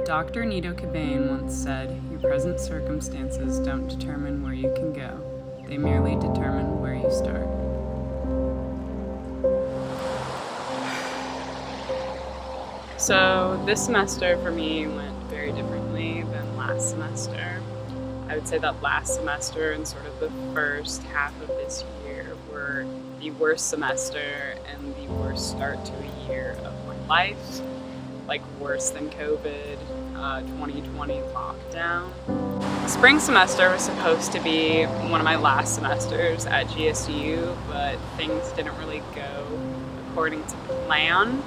Dr. Nito Cobain once said, "Your present circumstances don't determine where you can go. They merely determine where you start." So this semester for me went very differently than last semester. I would say that last semester and sort of the first half of this year were the worst semester and the worst start to a year of my life. Like worse than COVID, 2020 lockdown. Spring semester was supposed to be one of my last semesters at GSU, but things didn't really go according to plan.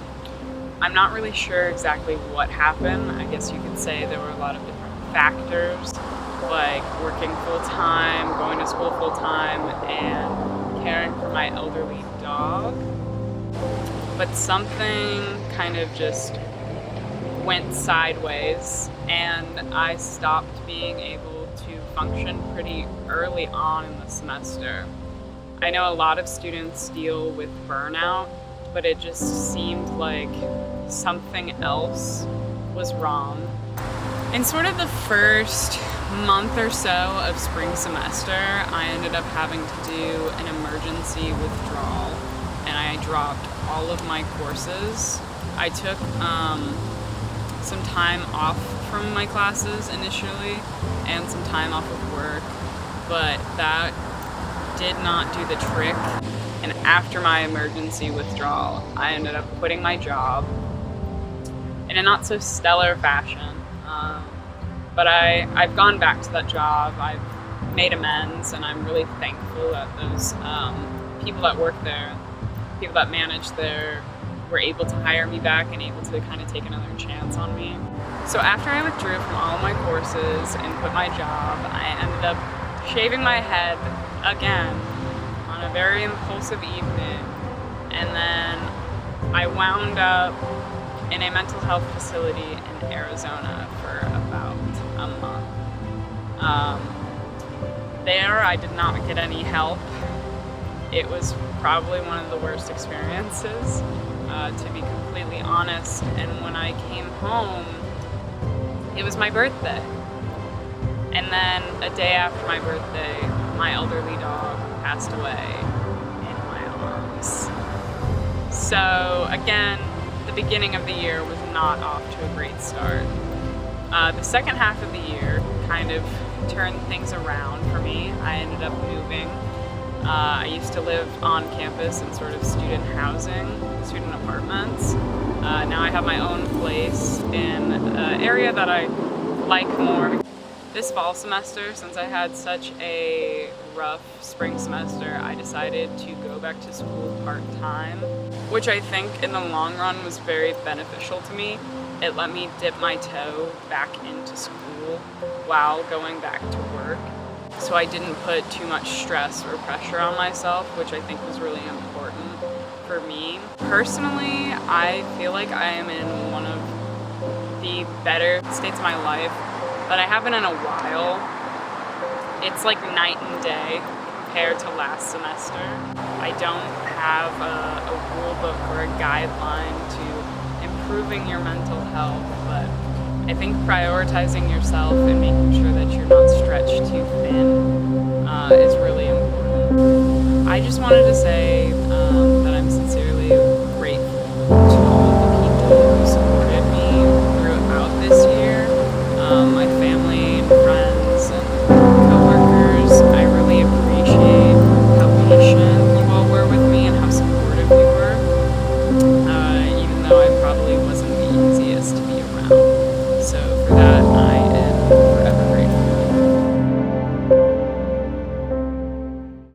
I'm not really sure exactly what happened. I guess you could say there were a lot of different factors, like working full-time, going to school full-time, and caring for my elderly dog. But something kind of just went sideways, and I stopped being able to function pretty early on in the semester. I know a lot of students deal with burnout, but it just seemed like something else was wrong. In sort of the first month or so of spring semester, I ended up having to do an emergency withdrawal, and I dropped all of my courses. I took some time off from my classes initially and some time off of work, but that did not do the trick. And after my emergency withdrawal, I ended up quitting my job in a not so stellar fashion. But I've gone back to that job. I've made amends, and I'm really thankful that those people that work there, people that manage there, were able to hire me back and able to kind of take another chance on me. So after I withdrew from all of my courses and quit my job, I ended up shaving my head again on a very impulsive evening, and then I wound up in a mental health facility in Arizona for about a month. There I did not get any help. It was probably one of the worst experiences, to be completely honest. And when I came home, it was my birthday. And then a day after my birthday, my elderly dog passed away in my arms. So again, the beginning of the year was not off to a great start. The second half of the year kind of turned things around for me. I ended up moving. I used to live on campus in sort of student housing, student apartments. Now I have my own place in an area that I like more. This fall semester, since I had such a rough spring semester, I decided to go back to school part-time, which I think in the long run was very beneficial to me. It let me dip my toe back into school while going back to work. So I didn't put too much stress or pressure on myself, which I think was really important for me. Personally, I feel like I am in one of the better states of my life that I haven't in a while. It's like night and day compared to last semester. I don't have a rule book or a guideline to improving your mental health, but I think prioritizing yourself and making sure that you're not stretched too thin is really important. I just wanted to say that I'm sincerely grateful to all the people who supported me throughout this year. My family and friends and coworkers, I really appreciate how patient you all were with me and how supportive you were, even though I probably wasn't the easiest to be around.